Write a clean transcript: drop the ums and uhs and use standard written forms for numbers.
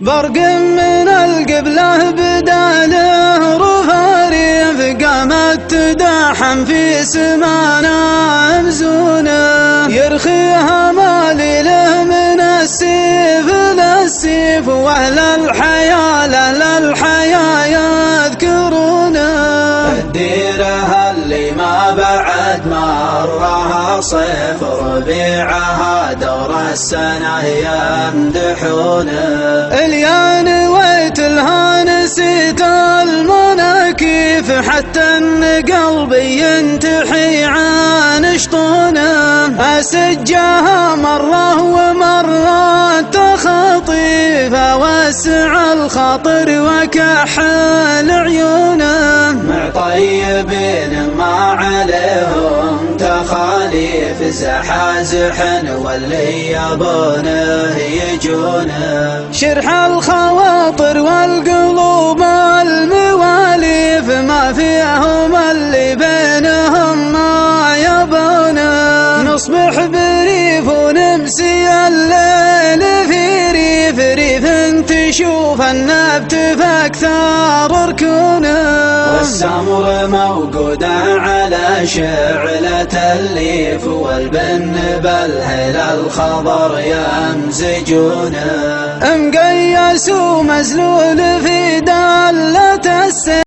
برق من القبلة بداله رفاريف قامت تداحم في سمانا مزونه يرخيها مالي له من السيف للسيف واهل الحياة للحياة يذكرونه الديرة اللي ما بعد مرها صيف ربيعها دور السنة يمدحونه اليان ويت لها نسيت المناكيف حتى ان قلبي ينتحي عن شطونه اسجها مرة ومرة تخطيف وسع الخاطر وكحل عيونه مع طيبين ما عليهم تخاليف زحازح واللي يبونه يجونه شرح الخواطر والقلوب المواليف ما فيهم اللي بينهم ما يبونه نصبح بريف ونمسي الليل في ريف ريف تشوف النبت فاكثر ركونه والسمر موجودة على شعلة الليف والبن بالهل الخضر يمزجونه مقيس ومزلول في دالة السيف